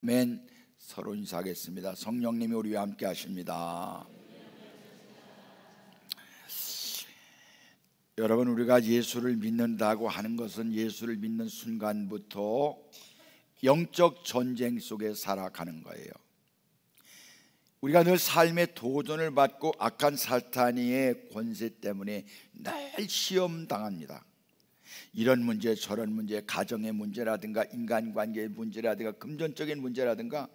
아멘. 서로 인사하겠습니다. 성령님이 우리와 함께 하십니다. 여러분, 우리가 예수를 믿는다고 하는 것은 예수를 믿는 순간부터 영적 전쟁 속에 살아가는 거예요. 우리가 늘 삶의 도전을 받고 악한 사탄의 권세 때문에 늘 시험당합니다. 이런 문제 저런 문제, 가정의 문제라든가 인간관계의 문제라든가 금전적인 문제라든가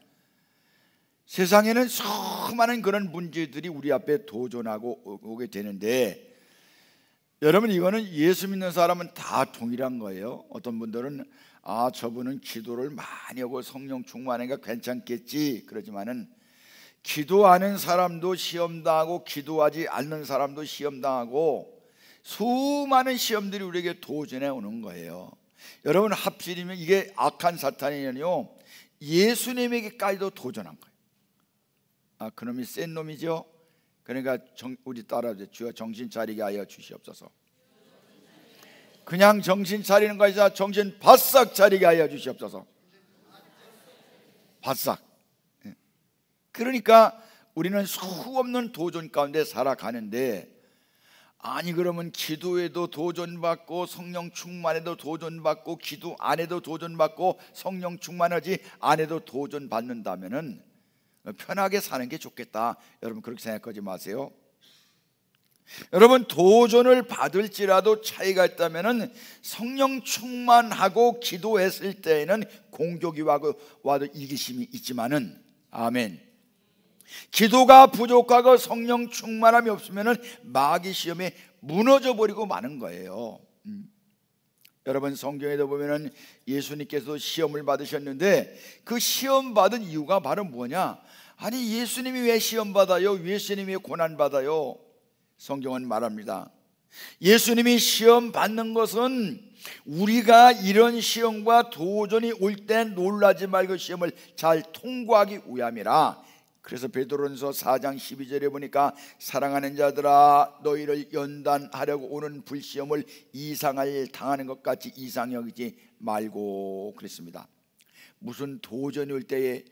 세상에는 수많은 그런 문제들이 우리 앞에 도전하고 오게 되는데, 여러분, 이거는 예수 믿는 사람은 다 동일한 거예요. 어떤 분들은 저분은 기도를 많이 하고 성령 충만하니까 괜찮겠지 그러지만은, 기도하는 사람도 시험당하고 기도하지 않는 사람도 시험당하고 수많은 시험들이 우리에게 도전해 오는 거예요. 여러분, 합치면 이게 악한 사탄이요, 예수님에게까지도 도전한 거예요. 그놈이 센 놈이죠. 그러니까 우리 따라하죠. 주여 정신 차리게 하여 주시옵소서. 그냥 정신 차리는 것이 아니라 정신 바싹 차리게 하여 주시옵소서. 바싹. 그러니까 우리는 수없는 도전 가운데 살아가는데, 그러면 기도에도 도전받고 성령 충만에도 도전받고 기도 안에도 도전받고 성령 충만하지 안에도 도전받는다면은 편하게 사는 게 좋겠다. 여러분, 그렇게 생각하지 마세요. 여러분, 도전을 받을지라도 차이가 있다면은 성령 충만하고 기도했을 때에는 공격이 와도 이기심이 있지만은, 아멘, 기도가 부족하고 성령 충만함이 없으면은 마귀 시험에 무너져 버리고 마는 거예요. 여러분, 성경에도 보면은 예수님께서 시험을 받으셨는데 그 시험 받은 이유가 바로 뭐냐? 예수님이 왜 시험 받아요? 예수님이 왜 고난 받아요? 성경은 말합니다. 예수님이 시험 받는 것은 우리가 이런 시험과 도전이 올 때 놀라지 말고 시험을 잘 통과하기 위함이라. 그래서 베드로전서 4장 12절에 보니까, 사랑하는 자들아, 너희를 연단하려고 오는 불시험을 이상할 당하는 것 같이 이상히 여기지 말고 그랬습니다. 무슨 도전이 올 때에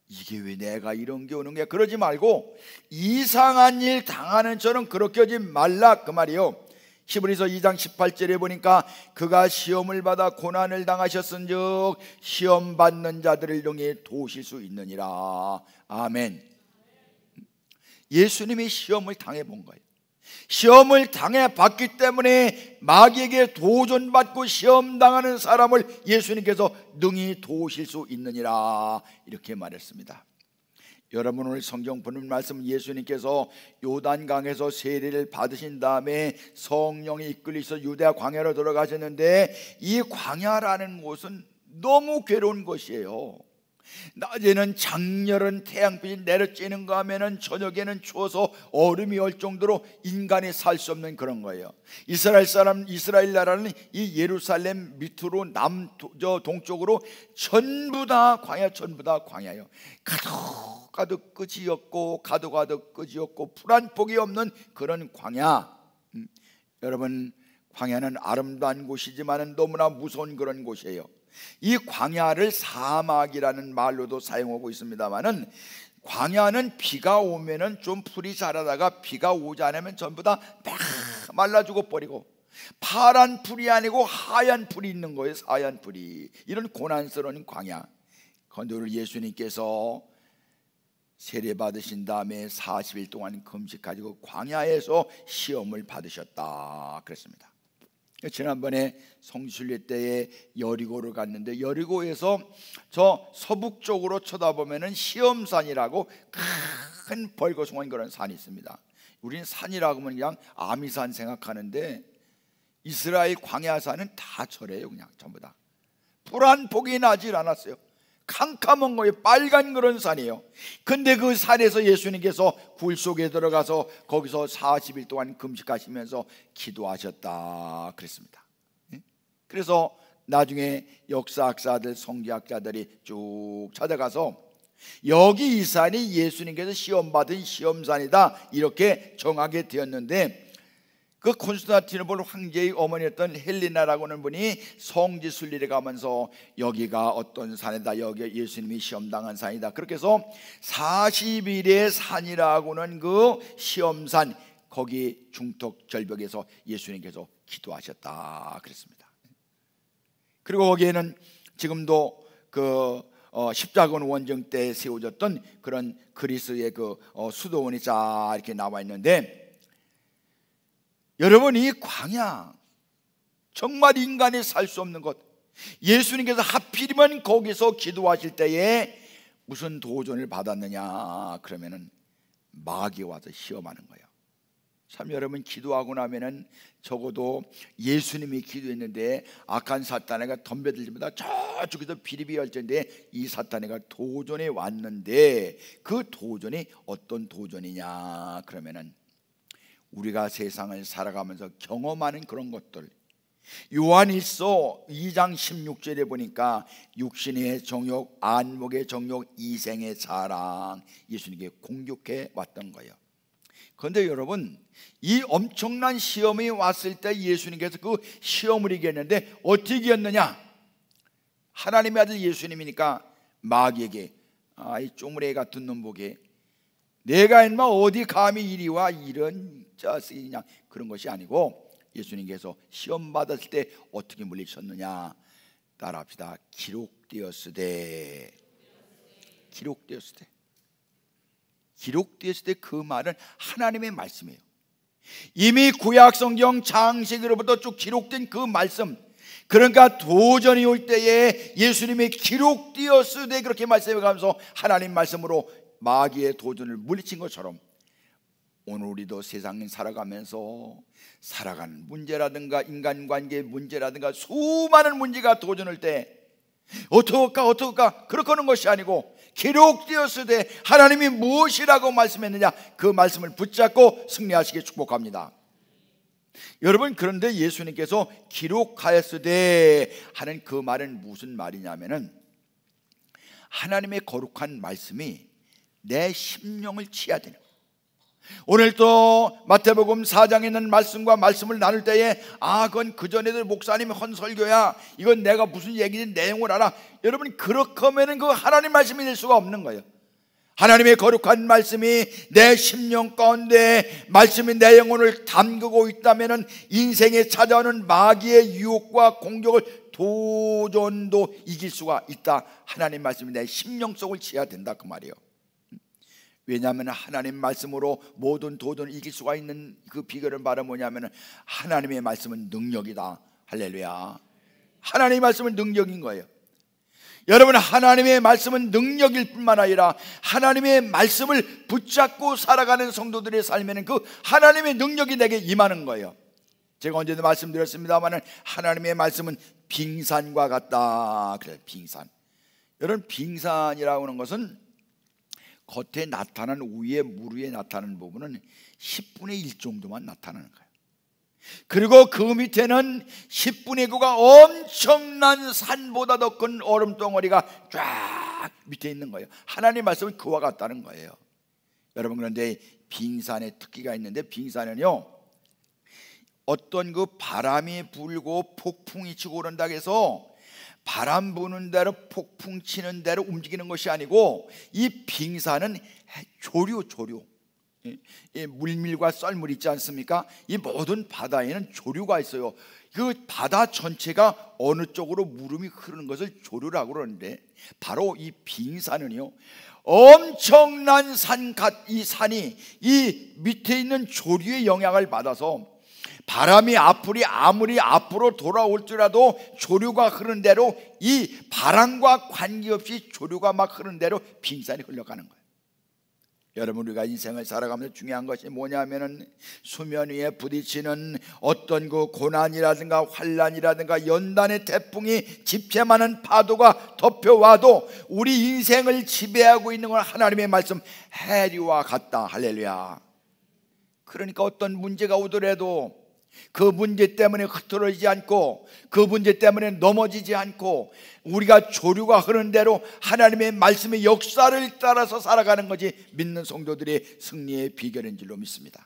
이게 왜 내가 이런 게 오는 거야 그러지 말고 이상한 일 당하는 처럼 그렇게 하지 말라 그 말이요. 히브리서 2장 18절에 보니까 그가 시험을 받아 고난을 당하셨은즉 시험 받는 자들을 능히 도우실 수 있느니라. 아멘. 예수님이 시험을 당해본 거예요. 시험을 당해봤기 때문에 마귀에게 도전받고 시험당하는 사람을 예수님께서 능히 도우실 수 있느니라, 이렇게 말했습니다. 여러분, 오늘 성경 보는 말씀, 예수님께서 요단강에서 세례를 받으신 다음에 성령이 이끌리셔서 유대아 광야로 들어가셨는데, 이 광야라는 곳은 너무 괴로운 것이에요. 낮에는 장렬한 태양빛이 내려쬐는가 하면은 저녁에는 추워서 얼음이 얼 정도로 인간이 살 수 없는 그런 거예요. 이스라엘 나라는 이 예루살렘 밑으로 동쪽으로 전부 다 광야, 전부 다 광야예요. 가도 끝이 없고 가도 끝이 없고 풀 한 폭이 없는 그런 광야. 여러분, 광야는 아름다운 곳이지만 너무나 무서운 그런 곳이에요. 이 광야를 사막이라는 말로도 사용하고 있습니다만은, 광야는 비가 오면은 좀 풀이 자라다가 비가 오지 않으면 전부 다 말라 죽어 버리고, 파란 풀이 아니고 하얀 풀이 있는 거예요. 하얀 풀이. 이런 고난스러운 광야. 그런데 오늘 예수님께서 세례 받으신 다음에 40일 동안 금식하시고 광야에서 시험을 받으셨다 그랬습니다. 지난번에 성순례 때에 여리고를 갔는데, 여리고에서 저 서북쪽으로 쳐다보면은 시험산이라고 큰 벌거숭한 그런 산이 있습니다. 우리는 산이라고 하면 그냥 아미산 생각하는데, 이스라엘 광야산은 다 저래요. 그냥 전부 다 풀 한 폭이 나질 않았어요. 캄캄한 거예요. 빨간 그런 산이에요. 근데 그 산에서 예수님께서 굴 속에 들어가서 거기서 40일 동안 금식하시면서 기도하셨다 그랬습니다. 그래서 나중에 역사학자들, 성경학자들이 쭉 찾아가서 여기 이 산이 예수님께서 시험받은 시험산이다 이렇게 정하게 되었는데, 그 콘스탄티노플 황제의 어머니였던 헬리나라고 하는 분이 성지 순례를 가면서 여기가 어떤 산이다, 여기 예수님이 시험당한 산이다, 그렇게 해서 40일의 산이라고는 그 시험산, 거기 중턱 절벽에서 예수님께서 기도하셨다 그랬습니다. 그리고 거기에는 지금도 그 십자군 원정 때 세워졌던 그런 그리스의 그 수도원이 쫙 이렇게 나와 있는데, 여러분, 이 광야, 정말 인간이 살 수 없는 곳, 예수님께서 하필이면 거기서 기도하실 때에 무슨 도전을 받았느냐 그러면은 마귀 와서 시험하는 거예요. 참, 여러분, 기도하고 나면은 적어도 예수님이 기도했는데 악한 사탄이가 덤벼들지마다 저쪽에서 비리비 할 텐데 이 사탄이가 도전에 왔는데, 그 도전이 어떤 도전이냐 그러면은 우리가 세상을 살아가면서 경험하는 그런 것들, 요한일서 2장 16절에 보니까 육신의 정욕, 안목의 정욕, 이생의 자랑, 예수님께 공격해 왔던 거예요. 그런데 여러분, 이 엄청난 시험이 왔을 때 예수님께서 그 시험을 이겼는데 어떻게 이겼느냐? 하나님의 아들 예수님이니까 마귀에게, 이 쪼무레 같은 놈 보게, 내가 인마 어디 감히 이리 와, 이런 자식이냐, 그런 것이 아니고 예수님께서 시험 받았을 때 어떻게 물리셨느냐? 따라합시다. 기록되었으되. 기록되었을 때. 기록되었을 때 그 말은 하나님의 말씀이에요. 이미 구약성경 창세기로부터 쭉 기록된 그 말씀, 그러니까 도전이 올 때에 예수님이 기록되었으되 그렇게 말씀해 가면서 하나님 말씀으로 마귀의 도전을 물리친 것처럼, 오늘 우리도 세상을 살아가면서 살아가는 문제라든가 인간관계의 문제라든가 수많은 문제가 도전할 때 어떡할까 그렇게 하는 것이 아니고, 기록되었으되 하나님이 무엇이라고 말씀했느냐, 그 말씀을 붙잡고 승리하시게 축복합니다. 여러분, 그런데 예수님께서 기록하였으되 하는 그 말은 무슨 말이냐면은, 하나님의 거룩한 말씀이 내 심령을 치야 되는 거예요. 오늘 또 마태복음 4장에 있는 말씀과 말씀을 나눌 때에, 그건 그전에도 목사님이 헌설교야, 이건 내가 무슨 얘기인지 내용을 알아, 여러분, 그렇게 하면 그 하나님 말씀이 될 수가 없는 거예요. 하나님의 거룩한 말씀이 내 심령 가운데, 말씀이 내 영혼을 담그고 있다면 인생에 찾아오는 마귀의 유혹과 공격을 도전도 이길 수가 있다. 하나님 말씀이 내 심령 속을 치야 된다, 그 말이에요. 왜냐하면 하나님 말씀으로 모든 도전을 이길 수가 있는 그 비결은 바로 뭐냐면, 하나님의 말씀은 능력이다. 할렐루야. 하나님의 말씀은 능력인 거예요. 여러분, 하나님의 말씀은 능력일 뿐만 아니라 하나님의 말씀을 붙잡고 살아가는 성도들의 삶에는 그 하나님의 능력이 내게 임하는 거예요. 제가 언제도 말씀드렸습니다만, 하나님의 말씀은 빙산과 같다. 그래요, 빙산. 여러분, 빙산이라고 하는 것은 겉에 나타난, 위에 물 위에 나타나는 부분은 10분의 1 정도만 나타나는 거예요. 그리고 그 밑에는 10분의 9가 엄청난 산보다 더 큰 얼음 덩어리가 쫙 밑에 있는 거예요. 하나님의 말씀은 그와 같다는 거예요. 여러분, 그런데 빙산의 특기가 있는데, 빙산은요, 어떤 그 바람이 불고 폭풍이 치고 오른다고 해서 바람 부는 대로 폭풍 치는 대로 움직이는 것이 아니고, 이 빙산은 조류, 물밀과 썰물 있지 않습니까? 이 모든 바다에는 조류가 있어요. 그 바다 전체가 어느 쪽으로 물음이 흐르는 것을 조류라고 그러는데, 바로 이 빙산은요, 엄청난 이 산이 이 밑에 있는 조류의 영향을 받아서 바람이 아무리 앞으로 돌아올지라도 조류가 흐르는 대로, 이 바람과 관계없이 조류가 막 흐르는 대로 빙산이 흘러가는 거예요. 여러분, 우리가 인생을 살아가면서 중요한 것이 뭐냐면은, 수면 위에 부딪히는 어떤 그 고난이라든가 환난이라든가 연단의 태풍이 집채만한 파도가 덮여와도 우리 인생을 지배하고 있는 건 하나님의 말씀 해리와 같다. 할렐루야. 그러니까 어떤 문제가 오더라도 그 문제 때문에 흐트러지지 않고, 그 문제 때문에 넘어지지 않고, 우리가 조류가 흐르는 대로 하나님의 말씀의 역사를 따라서 살아가는 것이 믿는 성도들의 승리의 비결인 줄로 믿습니다.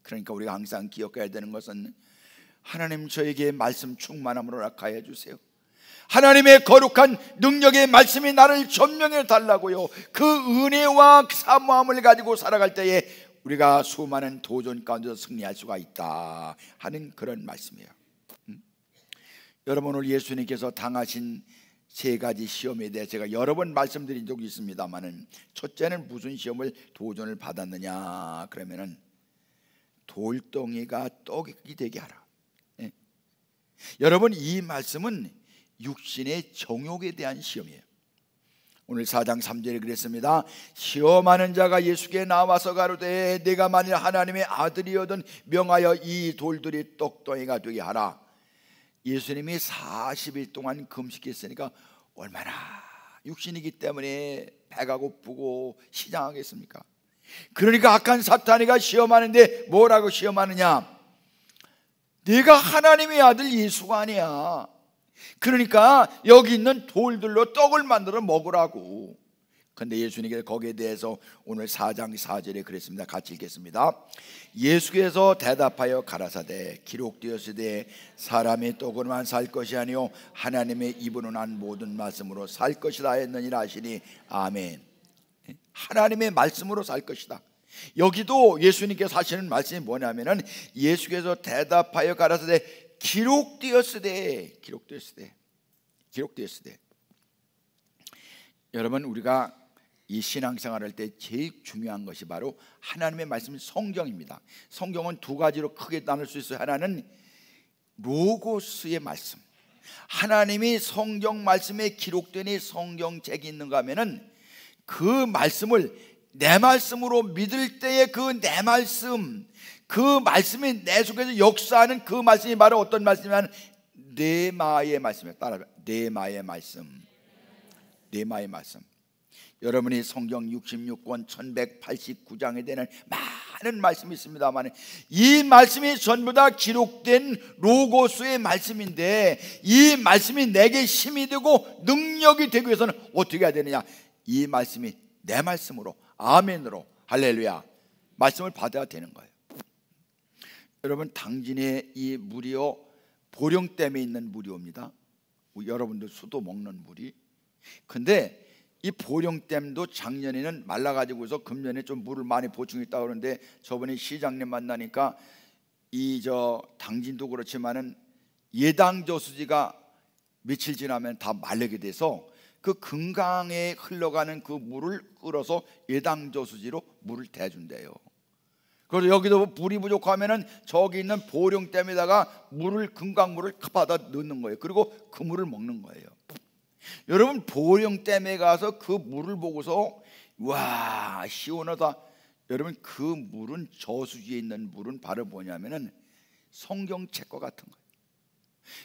그러니까 우리가 항상 기억해야 되는 것은 하나님 저에게 말씀 충만함으로 낙하여 주세요. 하나님의 거룩한 능력의 말씀이 나를 전명해 달라고요. 그 은혜와 사모함을 가지고 살아갈 때에 우리가 수많은 도전 가운데서 승리할 수가 있다 하는 그런 말씀이에요. 여러분, 오늘 예수님께서 당하신 세 가지 시험에 대해 제가 여러 번 말씀드린 적이 있습니다만은, 첫째는 무슨 시험을 도전을 받았느냐 그러면은 돌덩이가 떡이 되게 하라. 예. 여러분, 이 말씀은 육신의 정욕에 대한 시험이에요. 오늘 4장 3절에 그랬습니다. 시험하는 자가 예수께 나와서 가로되 내가 만일 하나님의 아들이거든 명하여 이 돌들이 떡덩이가 되게 하라. 예수님이 40일 동안 금식했으니까 얼마나 육신이기 때문에 배가 고프고 시장하겠습니까? 그러니까 악한 사탄이가 시험하는데 뭐라고 시험하느냐? 네가 하나님의 아들 예수가 아니야. 그러니까 여기 있는 돌들로 떡을 만들어 먹으라고. 근데 예수님께서 거기에 대해서 오늘 4장 4절에 그랬습니다. 같이 읽겠습니다. 예수께서 대답하여 가라사대 기록되었으되 사람의 떡으로만 살 것이 아니요 하나님의 입으로 난 모든 말씀으로 살 것이다 했느니라 하시니 아멘. 하나님의 말씀으로 살 것이다. 여기도 예수님께서 하시는 말씀이 뭐냐면은 예수께서 대답하여 가라사대 기록되었으되 여러분, 우리가 이 신앙생활 할 때 제일 중요한 것이 바로 하나님의 말씀, 성경입니다. 성경은 두 가지로 크게 나눌 수 있어요. 하나는 로고스의 말씀, 하나님이 성경 말씀에 기록되니 성경책이 있는가 하면은 그 말씀을 내 말씀으로 믿을 때에 그 내 말씀, 그 말씀이 내 속에서 역사하는 그 말씀이 바로 어떤 말씀이냐면 네마의 말씀이에요. 따라해요. 네마의 말씀. 네마의 말씀. 여러분이 성경 66권 1189장에 대한 많은 말씀이 있습니다만 이 말씀이 전부 다 기록된 로고스의 말씀인데 이 말씀이 내게 힘이 되고 능력이 되기 위해서는 어떻게 해야 되느냐? 이 말씀이 내 말씀으로, 아멘으로, 할렐루야, 말씀을 받아야 되는 거예요. 여러분, 당진의 이 물이요 보령댐에 있는 물이옵니다. 여러분들 수도 먹는 물이. 근데 이 보령댐도 작년에는 말라가지고서 금년에 좀 물을 많이 보충했다 그러는데 저번에 시장님 만나니까 이 당진도 그렇지만은 예당 저수지가 며칠 지나면 다 마르게 돼서 그 금강에 흘러가는 그 물을 끌어서 예당 저수지로 물을 대준대요. 그래서 여기도 물이 부족하면은 저기 있는 보령댐에다가 물을, 금강물을 받아 넣는 거예요. 그리고 그 물을 먹는 거예요. 여러분, 보령댐에 가서 그 물을 보고서 와 시원하다. 여러분, 그 물은, 저수지에 있는 물은 바로 뭐냐면은 성경책과 같은 거예요.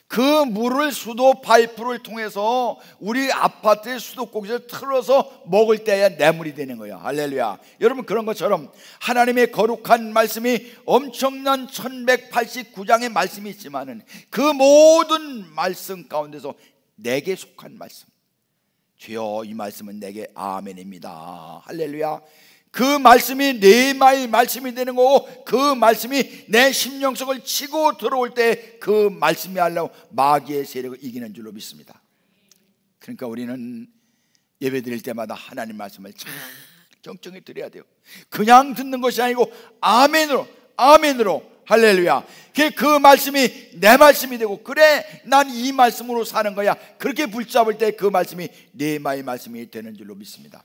그 물을 수도 파이프를 통해서 우리 아파트의 수도꼭지에서 틀어서 먹을 때야 내 물이 되는 거예요. 할렐루야. 여러분, 그런 것처럼 하나님의 거룩한 말씀이 엄청난 1189장의 말씀이 있지만은 그 모든 말씀 가운데서 내게 속한 말씀, 주여 이 말씀은 내게 아멘입니다. 할렐루야. 그 말씀이 네마의 말씀이 되는 거고 그 말씀이 내 심령 속을 치고 들어올 때 그 말씀이 하려고 마귀의 세력을 이기는 줄로 믿습니다. 그러니까 우리는 예배 드릴 때마다 하나님 말씀을 참 정정히 드려야 돼요. 그냥 듣는 것이 아니고 아멘으로, 아멘으로, 할렐루야. 그 말씀이 내 말씀이 되고 그래 난 이 말씀으로 사는 거야. 그렇게 붙잡을 때 그 말씀이 네마의 말씀이 되는 줄로 믿습니다.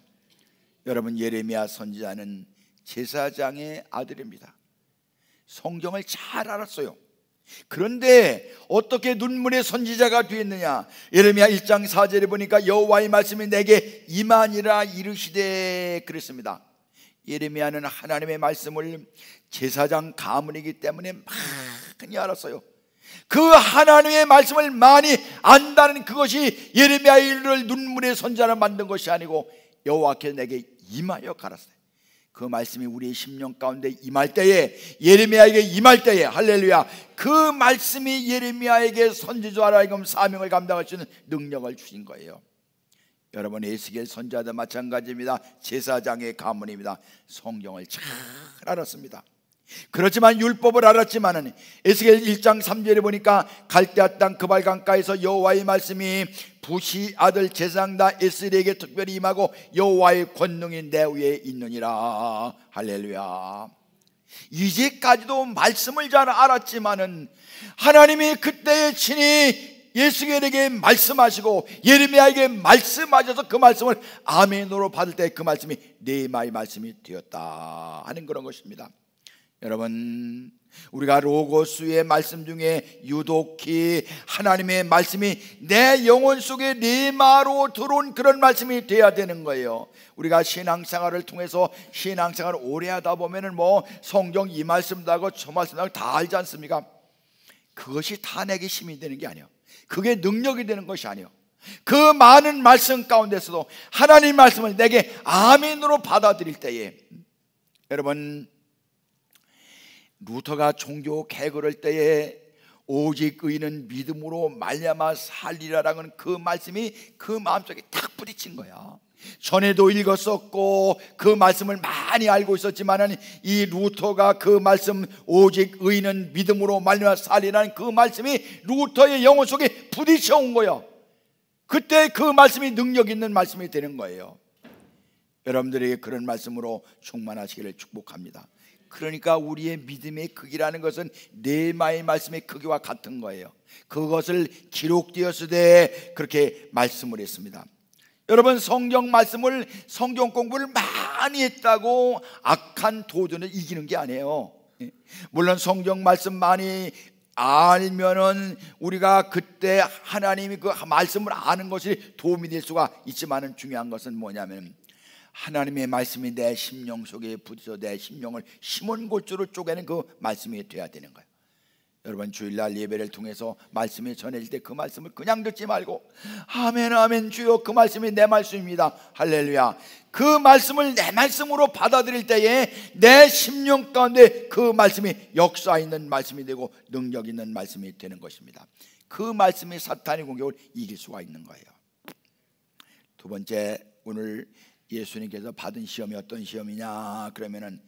여러분, 예레미야 선지자는 제사장의 아들입니다. 성경을 잘 알았어요. 그런데 어떻게 눈물의 선지자가 되었느냐? 예레미야 1장 4절에 보니까 여호와의 말씀이 내게 임하니라 이르시되 그랬습니다. 예레미야는 하나님의 말씀을 제사장 가문이기 때문에 많이 알았어요. 그 하나님의 말씀을 많이 안다는 그것이 예레미야를 눈물의 선지자로 만든 것이 아니고 여호와께서 내게 임하여 가라사대. 그 말씀이 우리의 심령 가운데 임할 때에, 예레미야에게 임할 때에, 할렐루야, 그 말씀이 예레미야에게 선지자로 하여금 사명을 감당할 수 있는 능력을 주신 거예요. 여러분, 에스겔 선지자도 마찬가지입니다. 제사장의 가문입니다. 성경을 잘 알았습니다. 그렇지만 율법을 알았지만은 에스겔 1장 3절에 보니까 갈대아 땅 그발 강가에서 여호와의 말씀이 부시 아들 제사장다 에스겔에게 특별히 임하고 여호와의 권능이 내 위에 있느니라. 할렐루야. 이제까지도 말씀을 잘 알았지만은 하나님이 그때에 친히 예수에게 말씀하시고 예레미야에게 말씀하셔서 그 말씀을 아멘으로 받을 때 그 말씀이 네마의 말씀이 되었다 하는 그런 것입니다. 여러분, 우리가 로고스의 말씀 중에 유독히 하나님의 말씀이 내 영혼 속에 네마로 들어온 그런 말씀이 돼야 되는 거예요. 우리가 신앙생활을 통해서 신앙생활을 오래 하다 보면은 뭐 성경 이 말씀도 하고 저 말씀도 하고 다 알지 않습니까? 그것이 다 내게 힘이 되는 게 아니에요. 그게 능력이 되는 것이 아니에요. 그 많은 말씀 가운데서도 하나님 말씀을 내게 아멘으로 받아들일 때에, 여러분, 루터가 종교 개걸할 때에 오직 의인은 믿음으로 말미암아 살리라라는 그 말씀이 그 마음속에 딱 부딪힌 거야. 전에도 읽었었고 그 말씀을 많이 알고 있었지만은 이 루터가 그 말씀 오직 의인은 믿음으로 말미암아 살리라는 그 말씀이 루터의 영혼 속에 부딪혀 온 거예요. 그때 그 말씀이 능력 있는 말씀이 되는 거예요. 여러분들에게 그런 말씀으로 충만하시기를 축복합니다. 그러니까 우리의 믿음의 크기라는 것은 네마의 말씀의 크기와 같은 거예요. 그것을 기록되었으되 그렇게 말씀을 했습니다. 여러분, 성경 말씀을, 성경 공부를 많이 했다고 악한 도전을 이기는 게 아니에요. 물론 성경 말씀 많이 알면은 우리가 그때 하나님이 그 말씀을 아는 것이 도움이 될 수가 있지만은 중요한 것은 뭐냐면 하나님의 말씀이 내 심령 속에 부딪혀 내 심령을 심원골조로 쪼개는 그 말씀이 돼야 되는 거예요. 여러분, 주일날 예배를 통해서 말씀이 전해질 때 그 말씀을 그냥 듣지 말고 아멘 아멘 주여 그 말씀이 내 말씀입니다 할렐루야, 그 말씀을 내 말씀으로 받아들일 때에 내 심령 가운데 그 말씀이 역사 있는 말씀이 되고 능력 있는 말씀이 되는 것입니다. 그 말씀이 사탄의 공격을 이길 수가 있는 거예요. 두 번째, 오늘 예수님께서 받은 시험이 어떤 시험이냐 그러면은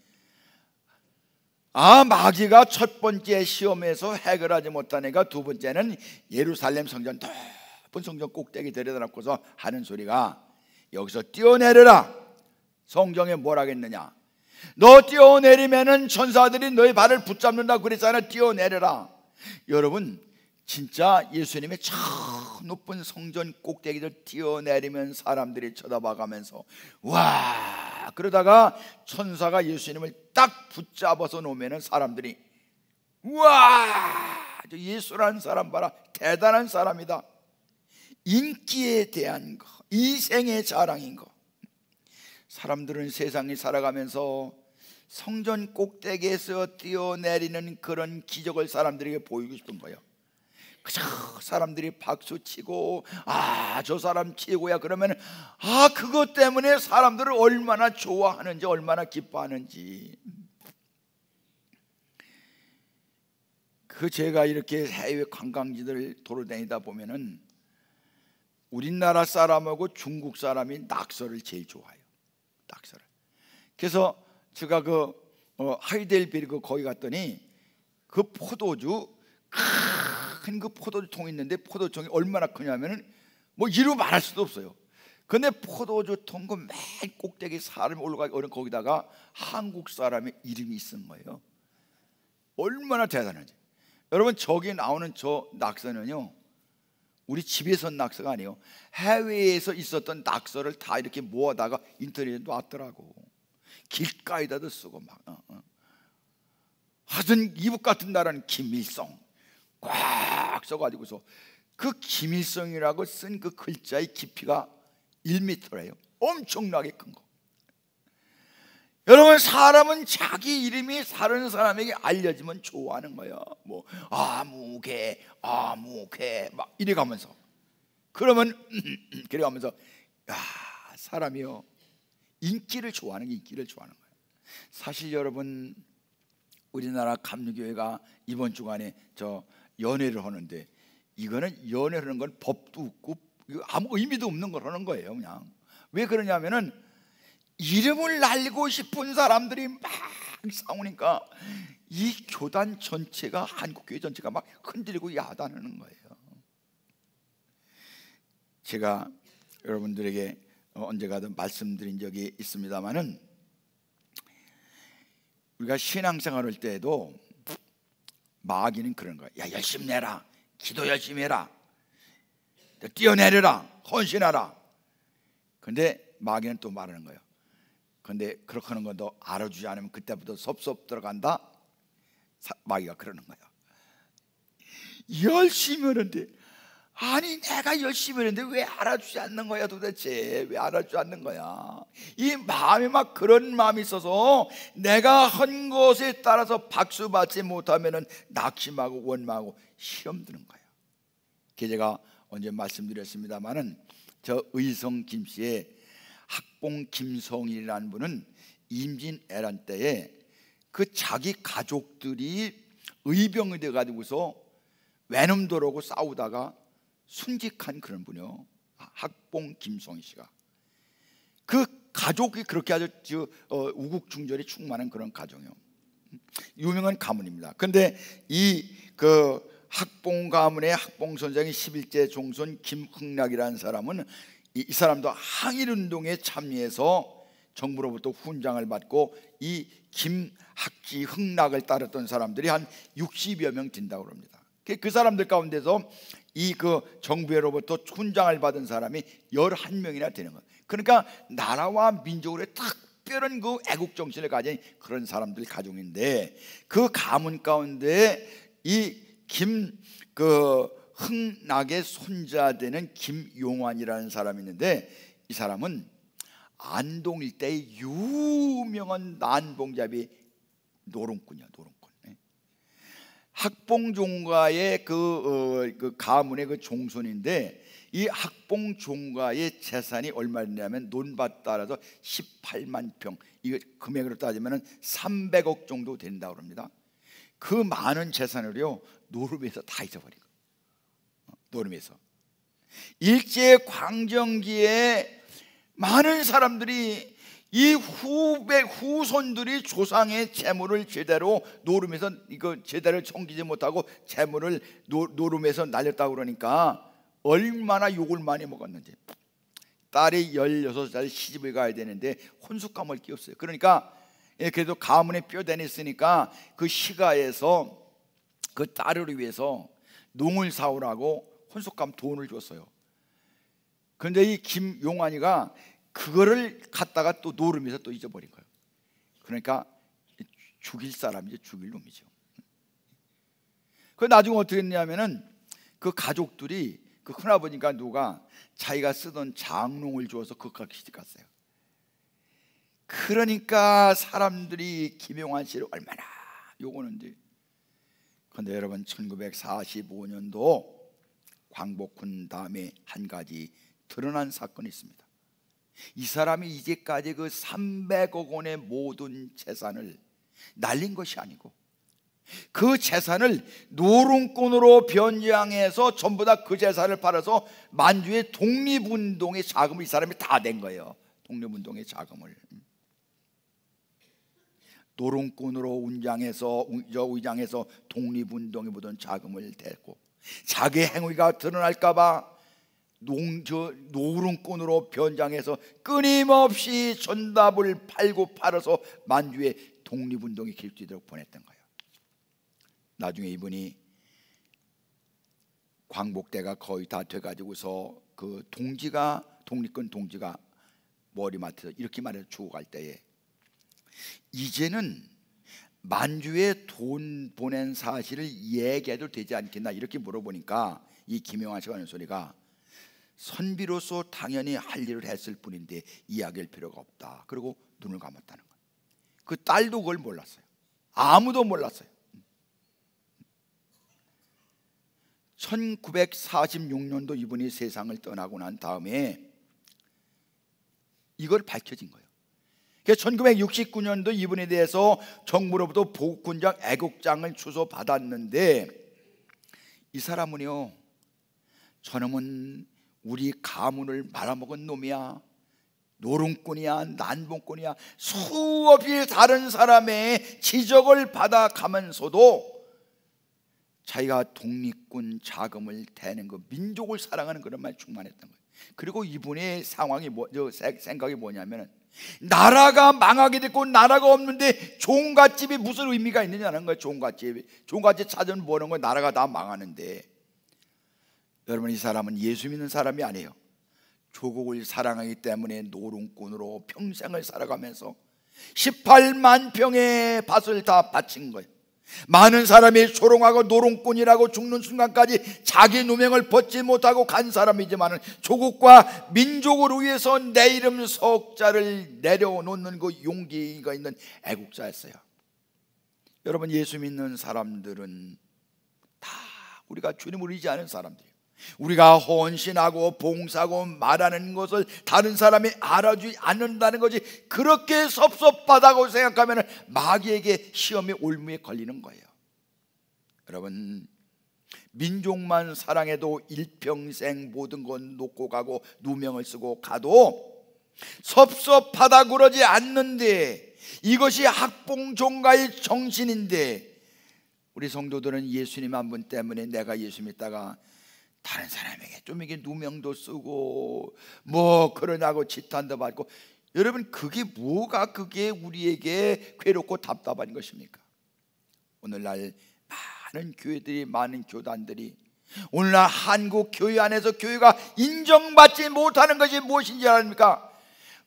마귀가 첫 번째 시험에서 해결하지 못하니까 두 번째는 예루살렘 성전 높은 성전 꼭대기 데려다 놓고서 하는 소리가 여기서 뛰어내려라. 성경에 뭐라겠느냐, 너 뛰어내리면은 천사들이 너의 발을 붙잡는다 그랬잖아. 뛰어내려라. 여러분, 진짜 예수님의 저 높은 성전 꼭대기를 뛰어내리면 사람들이 쳐다봐가면서 와, 그러다가 천사가 예수님을 딱 붙잡아서 놓으면 사람들이 와, 저 예수라는 사람 봐라, 대단한 사람이다. 인기에 대한 거, 이생의 자랑인 거. 사람들은 세상에 살아가면서 성전 꼭대기에서 뛰어내리는 그런 기적을 사람들에게 보이고 싶은 거예요. 그저 사람들이 박수치고 저 사람 최고야 그러면 그것 때문에 사람들을 얼마나 좋아하는지 얼마나 기뻐하는지. 제가 이렇게 해외 관광지들 돌아다니다 보면은 우리나라 사람하고 중국 사람이 낙서를 제일 좋아해요. 낙서를. 그래서 제가 하이델베르그 거기 갔더니 그 포도주 큰 그 포도주 통이 있는데 포도주통이 얼마나 크냐면은 뭐 이루 말할 수도 없어요. 근데 포도주 통 그 맨 꼭대기 사람이 올라가기 어려운 거기다가 한국 사람의 이름이 있은 거예요. 얼마나 대단한지. 여러분, 저기 나오는 저 낙서는요, 우리 집에서 낙서가 아니에요. 해외에서 있었던 낙서를 다 이렇게 모아다가 인터넷에 놨더라고. 길가에다도 쓰고 막. 하여튼 이북 같은 나라는 김일성 꽉 써가지고서 그 김일성이라고 쓴 그 글자의 깊이가 1m래요. 엄청나게 큰 거. 여러분, 사람은 자기 이름이 다른 사람에게 알려지면 좋아하는 거예요. 뭐 아무개 막 이래가면서 그러면 그래가면서 사람이요 인기를 좋아하는 거예요. 사실 여러분, 우리나라 감리교회가 이번 주간에 연회를 하는데 이거는 연회를 하는 건 법도 없고 아무 의미도 없는 걸 하는 거예요. 그냥 왜 그러냐면은 이름을 날리고 싶은 사람들이 싸우니까 이 교단 전체가, 한국교회 전체가 막 흔들리고 야단하는 거예요. 제가 여러분들에게 언제가도 말씀드린 적이 있습니다마는, 우리가 신앙생활 할 때에도 마귀는 그런 거야. 야, 열심히 내라, 기도 열심히 해라, 뛰어내려라, 헌신하라. 근데 마귀는 또 말하는 거예요. 근데 그렇게 하는 것도 알아주지 않으면 그때부터 섭섭 들어간다. 마귀가 그러는 거야. 열심히 하는데, 아니 내가 열심히 했는데 왜 알아주지 않는 거야 도대체? 왜 알아주지 않는 거야? 이 마음에 막 그런 마음이 있어서 내가 한 것에 따라서 박수 받지 못하면은 낙심하고 원망하고 시험 드는 거예요. 제가 언제 말씀드렸습니다마는, 저 의성 김씨의 학봉 김성일이라는 분은 임진왜란 때에 그 자기 가족들이 의병이 돼 가지고서 외놈들하고 싸우다가 순직한 그런 분이요. 학봉 김성일 씨가. 그 가족이 그렇게 아주 우국충절이 충만한 그런 가정이요. 유명한 가문입니다. 근데 이 그 학봉 가문의 학봉 선생이 11제 종손 김흥락이라는 사람은 이 사람도 항일운동에 참여해서 정부로부터 훈장을 받고, 이 김학지 흥락을 따랐던 사람들이 한 60여 명 된다고 합니다. 그 사람들 가운데서 이 그 정부로부터 훈장을 받은 사람이 11명이나 되는 거예요. 그러니까 나라와 민족으로 특별한 그 애국 정신을 가진 그런 사람들 가족인데, 그 가문 가운데 이 흥락의 손자 되는 김용환이라는 사람이 있는데, 이 사람은 안동 일대의 유명한 난봉잡이 노름꾼이야, 노름꾼. 학봉종가의 그 가문의 그 종손인데, 이 학봉종가의 재산이 얼마냐면 논밭 따라서 18만 평, 이거 금액으로 따지면 300억 정도 된다고 합니다. 그 많은 재산을요 노름에서 다 잊어버리고, 노름에서 일제 광정기에 많은 사람들이 이 후손들이 조상의 재물을 제대로 노름에서 이거 제대로 챙기지 못하고 재물을 노름에서 날렸다고 그러니까 얼마나 욕을 많이 먹었는지. 딸이 16살 시집을 가야 되는데 혼숙감을 끼웠어요. 그러니까 그래도 가문에 뼈대는 있으니까 그 시가에서 그 딸을 위해서 농을 사오라고 혼숙감 돈을 줬어요. 그런데 이 김용환이가 그거를 갖다가 또 노름에서 또 잊어버린 거예요. 그러니까 죽일 사람이죠, 죽일 놈이죠. 그 나중에 어떻게 했냐면은 그 가족들이 그 큰아버지가 누가 자기가 쓰던 장롱을 주어서 그까지 시집 갔어요. 그러니까 사람들이 김용환 씨를 얼마나 욕하는지. 그런데 여러분, 1945년도 광복군 다음에 한 가지 드러난 사건이 있습니다. 이 사람이 이제까지 그 300억 원의 모든 재산을 날린 것이 아니고, 그 재산을 노름꾼으로 변장해서 전부 다 그 재산을 팔아서 만주의 독립운동의 자금을 이 사람이 다 낸 거예요. 독립운동의 자금을 노름꾼으로 위장해서 독립운동에 묻은 자금을 대고, 자기 행위가 드러날까봐 노름꾼으로 변장해서 끊임없이 전답을 팔고 팔아서 만주의 독립운동에 길뛰도록 보냈던 거예요. 나중에 이분이 광복대가 거의 다 돼가지고서 그 독립군 동지가 머리맡에서 이렇게 말해서 죽어갈 때에, 이제는 만주에 돈 보낸 사실을 얘기해도 되지 않겠나 이렇게 물어보니까, 이 김용환 씨가 하는 소리가, 선비로서 당연히 할 일을 했을 뿐인데 이야기할 필요가 없다. 그리고 눈을 감았다는 거예요. 그 딸도 그걸 몰랐어요. 아무도 몰랐어요. 1946년도 이분이 세상을 떠나고 난 다음에 이걸 밝혀진 거예요. 1969년도 이분에 대해서 정부로부터 보국군장 애국장을 주소받았는데, 이 사람은요, 저놈은 우리 가문을 말아먹은 놈이야, 노름꾼이야 난봉꾼이야 수없이 다른 사람의 지적을 받아가면서도 자기가 독립군 자금을 대는 그 민족을 사랑하는 그런 말이 충만했던 거예요. 그리고 이분의 상황이 생각이 뭐냐면, 나라가 망하게 됐고 나라가 없는데 종갓집이 무슨 의미가 있느냐는 거예요. 종갓집 찾으면 뭐하는 거예요? 나라가 다 망하는데. 여러분, 이 사람은 예수 믿는 사람이 아니에요. 조국을 사랑하기 때문에 노름꾼으로 평생을 살아가면서 18만 평의 밭을 다 바친 거예요. 많은 사람이 조롱하고 노름꾼이라고 죽는 순간까지 자기 누명을 벗지 못하고 간 사람이지만 조국과 민족을 위해서 내 이름 석자를 내려놓는 그 용기가 있는 애국자였어요. 여러분, 예수 믿는 사람들은 다 우리가 주님을 의지하는 사람들이에요. 우리가 헌신하고 봉사하고 말하는 것을 다른 사람이 알아주지 않는다는 것이 그렇게 섭섭하다고 생각하면 마귀에게 시험의 올무에 걸리는 거예요. 여러분, 민족만 사랑해도 일평생 모든 건 놓고 가고 누명을 쓰고 가도 섭섭하다 그러지 않는데, 이것이 학봉종가의 정신인데, 우리 성도들은 예수님 한 분 때문에 내가 예수 믿다가 다른 사람에게 좀 이게 누명도 쓰고 뭐 그러냐고 지탄도 받고, 여러분, 그게 뭐가 그게 우리에게 괴롭고 답답한 것입니까? 오늘날 많은 교회들이, 많은 교단들이, 오늘날 한국 교회 안에서 교회가 인정받지 못하는 것이 무엇인지 아십니까?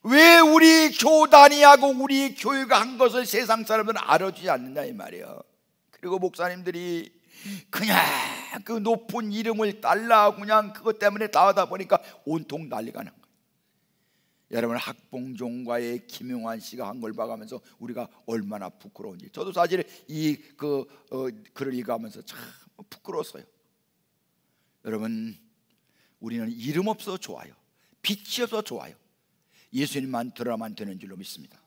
왜 우리 교단이 하고 우리 교회가 한 것을 세상 사람들은 알아주지 않는다 이 말이에요. 그리고 목사님들이 그냥 그 높은 이름을 달라 그냥 그것 때문에 다 하다 보니까 온통 난리가 난 거예요. 여러분, 학봉종과의 김용환 씨가 한 걸 봐가면서 우리가 얼마나 부끄러운지, 저도 사실 이 글을 읽어가면서 참 부끄러웠어요. 여러분, 우리는 이름 없어 좋아요, 빛이 없어 좋아요, 예수님만 들어야만 되는 줄로 믿습니다.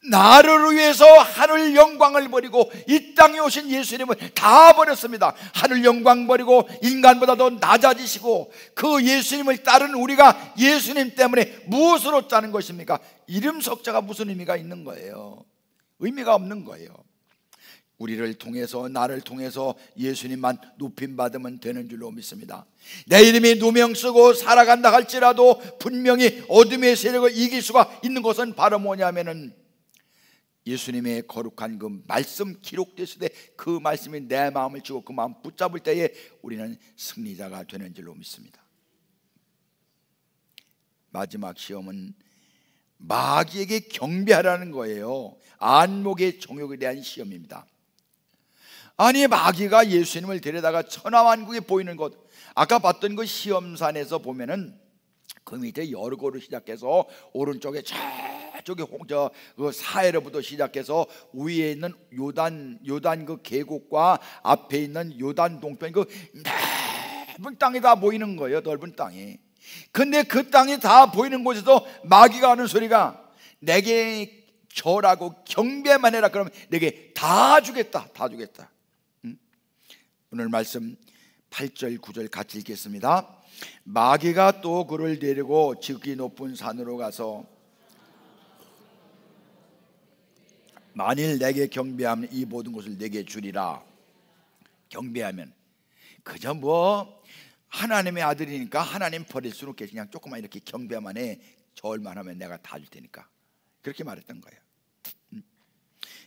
나를 위해서 하늘 영광을 버리고 이 땅에 오신 예수님을 다 버렸습니다. 하늘 영광 버리고 인간보다도 낮아지시고 그 예수님을 따르는 우리가 예수님 때문에 무엇을 얻자는 것입니까? 이름 석자가 무슨 의미가 있는 거예요? 의미가 없는 거예요. 우리를 통해서, 나를 통해서 예수님만 높임받으면 되는 줄로 믿습니다. 내 이름이 누명 쓰고 살아간다 할지라도 분명히 어둠의 세력을 이길 수가 있는 것은 바로 뭐냐면은 예수님의 거룩한 그 말씀 기록됐을 때 그 말씀이 내 마음을 쥐고 그 마음 붙잡을 때에 우리는 승리자가 되는 줄로 믿습니다. 마지막 시험은 마귀에게 경배하라는 거예요. 안목의 정욕에 대한 시험입니다. 아니, 마귀가 예수님을 데려다가 천하만국에 보이는 것, 아까 봤던 그 시험산에서 보면은 그 밑에 여리고로 시작해서 오른쪽에 저쪽에 그 사해로부터 시작해서 위에 있는 요단 그 계곡과 앞에 있는 요단 동편 그 넓은 땅이 다 보이는 거예요. 넓은 땅이. 근데 그 땅이 다 보이는 곳에서 마귀가 하는 소리가 내게 절하고 경배만 해라. 그러면 내게 다 주겠다. 다 주겠다. 오늘 말씀 8절 9절 같이 읽겠습니다. 마귀가 또 그를 데리고 지극히 높은 산으로 가서 만일 내게 경배하면 이 모든 것을 내게 주리라. 경배하면 그저 뭐 하나님의 아들이니까 하나님 버릴 수는 없겠지, 그냥 조금만 이렇게 경배만 해, 절만 하면 내가 다 줄 테니까, 그렇게 말했던 거예요.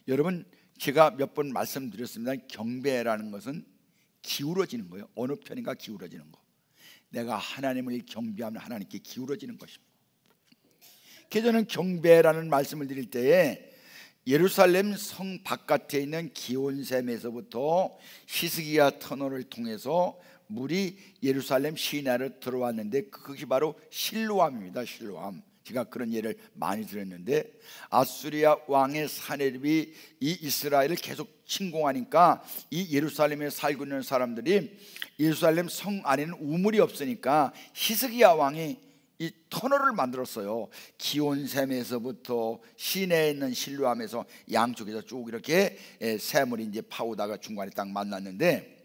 여러분, 제가 몇 번 말씀드렸습니다. 경배라는 것은 기울어지는 거예요. 어느 편인가 기울어지는 거. 내가 하나님을 경배하면 하나님께 기울어지는 것입니다. 그래서 저는 경배라는 말씀을 드릴 때에 예루살렘 성 바깥에 있는 기온샘에서부터 히스기야 터널을 통해서 물이 예루살렘 시내로 들어왔는데 그것이 바로 실로암입니다. 실로암. 제가 그런 예를 많이 들었는데, 아수리아 왕의 사네립이 이 이스라엘을 계속 침공하니까 이 예루살렘에 살고 있는 사람들이 예루살렘 성 안에는 우물이 없으니까 히스기야 왕이 이 터널을 만들었어요. 기온샘에서부터 시내에 있는 실로암에서 양쪽에서 쭉 이렇게 샘을 이제 파오다가 중간에 딱 만났는데,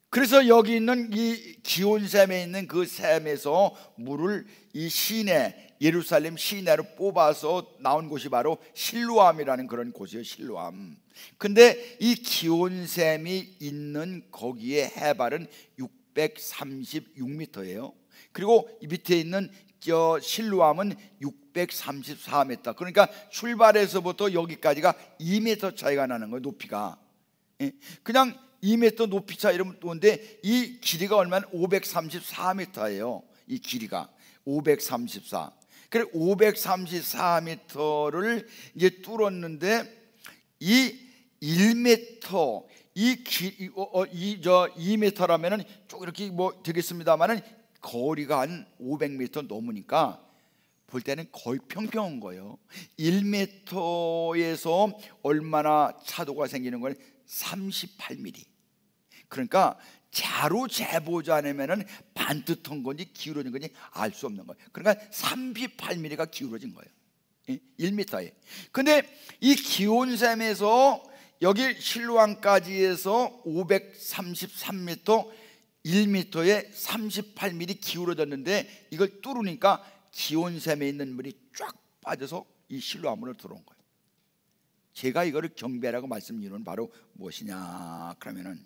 그래서 여기 있는 이 기온샘에 있는 그 샘에서 물을 이 시내, 예루살렘 시내로 뽑아서 나온 곳이 바로 실로암이라는 그런 곳이에요. 실로암. 근데 이 기온샘이 있는 거기에 해발은 636m예요. 그리고 이 밑에 있는 저 실로암은 634m. 그러니까 출발해서부터 여기까지가 2m 차이가 나는 거예요. 높이가. 그냥 2m 높이 차 이러면 또인데 이 길이가 얼마나 534m예요. 이 길이가 534. 그래 534m를 이제 뚫었는데 이 1m 저 2m라면은 쭉 이렇게 뭐 되겠습니다만은 거리가 한 500m 넘으니까 볼 때는 거의 평평한 거예요. 1m에서 얼마나 차도가 생기는 걸 38mm. 그러니까 자로 재보지 않으면은 반듯한 건지 기울어진 건지 알 수 없는 거예요. 그러니까 38mm가 기울어진 거예요. 1m에. 근데 이 기온샘에서 여기 실로암까지 해서 533m, 1m에 38mm 기울어졌는데 이걸 뚫으니까 기온샘에 있는 물이 쫙 빠져서 이 실로암으로 들어온 거예요. 제가 이거를 경배라고 말씀드리는 건 바로 무엇이냐 그러면은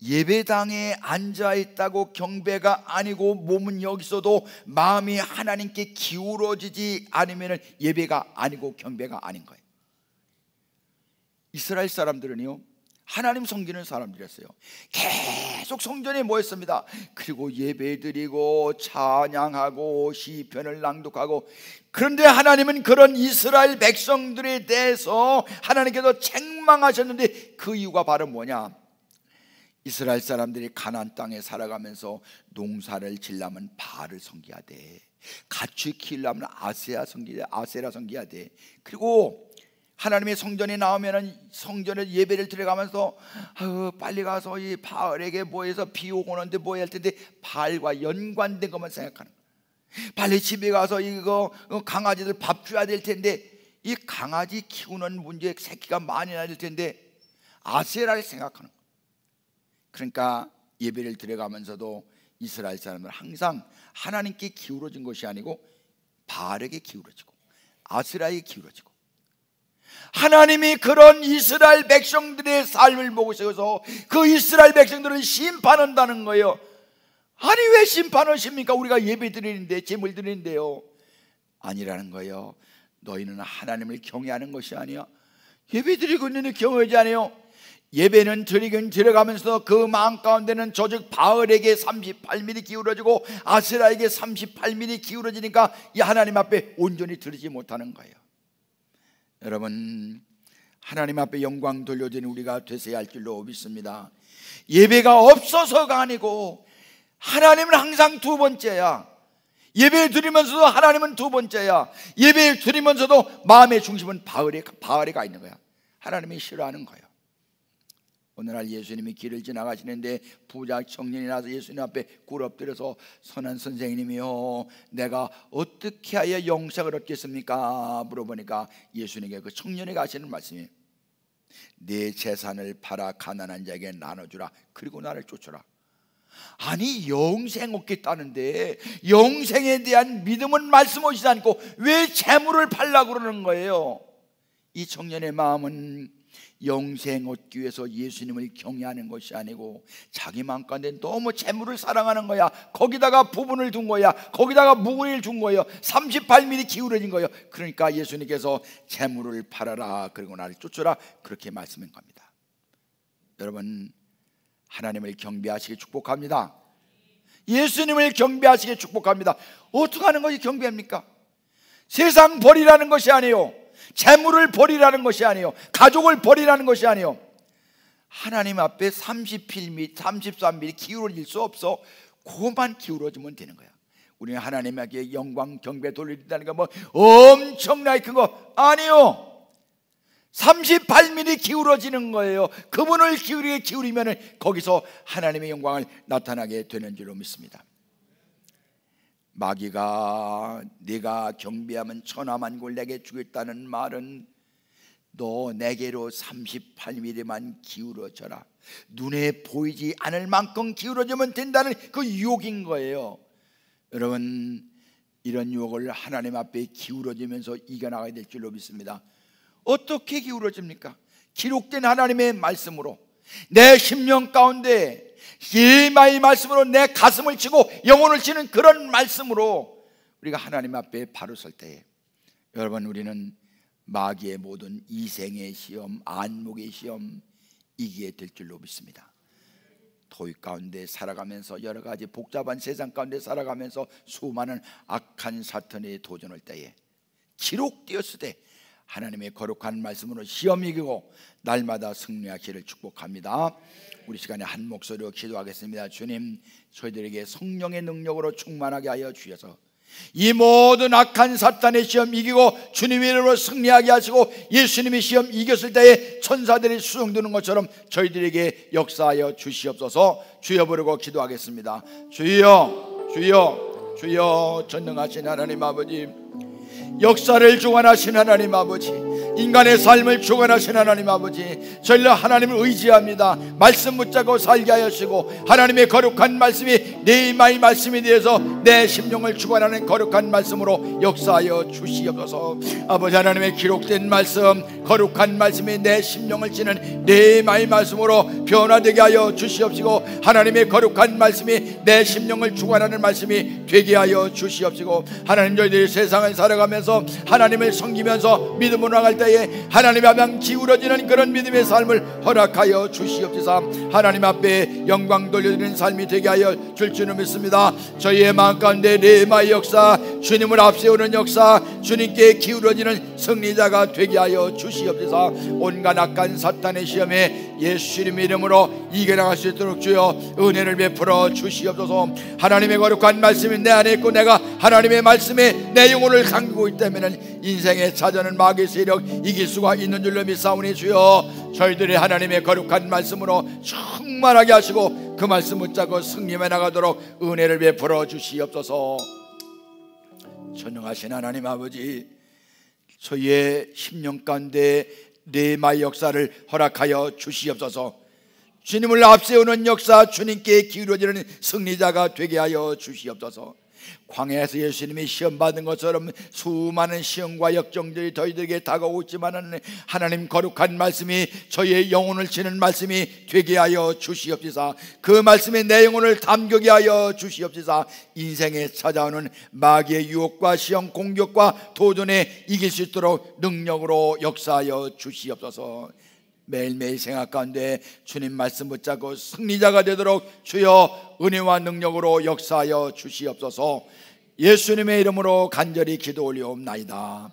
예배당에 앉아있다고 경배가 아니고 몸은 여기 있어도 마음이 하나님께 기울어지지 않으면 예배가 아니고 경배가 아닌 거예요. 이스라엘 사람들은요 하나님 섬기는 사람들이었어요. 계속 성전에 모였습니다. 그리고 예배드리고 찬양하고 시편을 낭독하고. 그런데 하나님은 그런 이스라엘 백성들에 대해서 하나님께서 책망하셨는데 그 이유가 바로 뭐냐? 이스라엘 사람들이 가나안 땅에 살아가면서 농사를 지려면 바알을 섬겨야 돼. 가축 키우려면 아세라 섬겨야 돼. 그리고 하나님의 성전에 나오면은 성전에 예배를 드려가면서 빨리 가서 이 바알에게 뭐해서 비 오고 오는데 뭐 해야 할 텐데 바알과 연관된 것만 생각하는 거야. 빨리 집에 가서 이거 강아지들 밥 줘야 될 텐데 이 강아지 키우는 문제에 새끼가 많이 나질 텐데 아세라를 생각하는 거야. 그러니까 예배를 드려가면서도 이스라엘 사람들은 항상 하나님께 기울어진 것이 아니고 바알에게 기울어지고 아세라에게 기울어지고. 하나님이 그런 이스라엘 백성들의 삶을 보고서 그 이스라엘 백성들을 심판한다는 거예요. 아니 왜 심판하십니까? 우리가 예배 드리는데 제물 드리는데요. 아니라는 거예요. 너희는 하나님을 경외하는 것이 아니야. 예배 드리고 있는데 경외하지 않아요. 예배는 드리긴 들어가면서 그 마음 가운데는 저즉 바알에게 38mm 기울어지고 아세라에게 38mm 기울어지니까 이 하나님 앞에 온전히 드리지 못하는 거예요. 여러분 하나님 앞에 영광 돌려드리는 우리가 되셔야 할 줄로 믿습니다. 예배가 없어서가 아니고 하나님은 항상 두 번째야. 예배 드리면서도 하나님은 두 번째야. 예배 드리면서도 마음의 중심은 바알에 가 있는 거야. 하나님이 싫어하는 거예요. 오늘날 예수님이 길을 지나가시는데 부자 청년이 나서 예수님 앞에 꿇 엎드려서 선한 선생님이요 내가 어떻게 하여 영생을 얻겠습니까? 물어보니까 예수님께 그 청년에게 하시는 말씀이 내 재산을 팔아 가난한 자에게 나눠주라. 그리고 나를 쫓아라. 아니 영생 얻겠다는데 영생에 대한 믿음은 말씀하시지 않고 왜 재물을 팔라고 그러는 거예요? 이 청년의 마음은 영생 얻기 위해서 예수님을 경외하는 것이 아니고 자기 마음 가운데 너무 재물을 사랑하는 거야. 거기다가 부분을 둔 거야. 거기다가 무게를 준 거예요. 38mm 기울어진 거예요. 그러니까 예수님께서 재물을 팔아라 그리고 나를 쫓아라 그렇게 말씀한 겁니다. 여러분 하나님을 경배하시기 축복합니다. 예수님을 경배하시기 축복합니다. 어떻게 하는 것이 경배합니까? 세상 버리라는 것이 아니에요. 재물을 버리라는 것이 아니에요. 가족을 버리라는 것이 아니에요. 하나님 앞에 33mm 기울어질 수 없어. 그것만 기울어지면 되는 거야. 우리는 하나님에게 영광 경배 돌린다는 거 뭐 엄청나게 큰 거 아니에요. 38mm 기울어지는 거예요. 그분을 기울이면 거기서 하나님의 영광을 나타나게 되는 줄로 믿습니다. 마귀가 네가 경배하면 천하만국을 내게 주겠다는 말은 너 내게로 38mm만 기울어져라. 눈에 보이지 않을 만큼 기울어지면 된다는 그 유혹인 거예요. 여러분, 이런 유혹을 하나님 앞에 기울어지면서 이겨나가야 될 줄로 믿습니다. 어떻게 기울어집니까? 기록된 하나님의 말씀으로, 내 심령 가운데 예마의 말씀으로 내 가슴을 치고 영혼을 치는 그런 말씀으로 우리가 하나님 앞에 바로 설 때에, 여러분, 우리는 마귀의 모든 이생의 시험, 안목의 시험 이기게 될 줄로 믿습니다. 도입 가운데 살아가면서, 여러 가지 복잡한 세상 가운데 살아가면서 수많은 악한 사탄의 도전할 때에 기록되었으되 하나님의 거룩한 말씀으로 시험 이기고 날마다 승리하기를 축복합니다. 우리 시간에 한 목소리로 기도하겠습니다. 주님, 저희들에게 성령의 능력으로 충만하게 하여 주셔서 이 모든 악한 사탄의 시험 이기고 주님의 이름으로 승리하게 하시고, 예수님의 시험 이겼을 때에 천사들이 수종드는 것처럼 저희들에게 역사하여 주시옵소서. 주여 부르고 기도하겠습니다. 주여, 주여, 주여. 전능하신 하나님 아버지, 역사를 주관하신 하나님 아버지, 인간의 삶을 주관하신 하나님 아버지, 저희를 하나님을 의지합니다. 말씀 붙잡고 살게 하시고, 하나님의 거룩한 말씀이 네이마의 말씀에 대해서 내 심령을 주관하는 거룩한 말씀으로 역사하여 주시옵소서. 아버지 하나님의 기록된 말씀, 거룩한 말씀이 내 심령을 찌는 네이마의 말씀으로 변화되게 하여 주시옵시고, 하나님의 거룩한 말씀이 내 심령을 주관하는 말씀이 되게 하여 주시옵시고, 하나님, 저희들이 세상을 살아가면서 하나님을 섬기면서 믿음으로 나갈 때에 하나님 앞에 기울어지는 그런 믿음의 삶을 허락하여 주시옵소서. 하나님 앞에 영광 돌려드리는 삶이 되게 하여 줄 줄을 믿습니다. 저희의 마음 가운데 레마의 역사, 주님을 앞세우는 역사, 주님께 기울어지는 승리자가 되게 하여 주시옵소서. 온갖 악한 사탄의 시험에 예수님 이름으로 이겨나갈 수 있도록 주여 은혜를 베풀어 주시옵소서. 하나님의 거룩한 말씀이 내 안에 있고 내가 하나님의 말씀에 내 영혼을 담그고 있다면 인생에 찾아오는 마귀의 세력 이길 수가 있는 줄로 믿사오니, 주여 저희들이 하나님의 거룩한 말씀으로 충만하게 하시고 그 말씀 붙잡고 승리해 나가도록 은혜를 베풀어 주시옵소서. 전능하신 하나님 아버지, 저희의 심령 가운데 네마의 역사를 허락하여 주시옵소서. 주님을 앞세우는 역사, 주님께 기울어지는 승리자가 되게 하여 주시옵소서. 광야에서 예수님이 시험 받은 것처럼 수많은 시험과 역정들이 저희들에게 다가오고 있지만 하나님 거룩한 말씀이 저희의 영혼을 치는 말씀이 되게 하여 주시옵소서. 그 말씀에 내 영혼을 담그게 하여 주시옵소서. 인생에 찾아오는 마귀의 유혹과 시험, 공격과 도전에 이길 수 있도록 능력으로 역사하여 주시옵소서. 매일매일 생활 가운데 주님 말씀 붙잡고 승리자가 되도록 주여 은혜와 능력으로 역사하여 주시옵소서. 예수님의 이름으로 간절히 기도 올리옵나이다.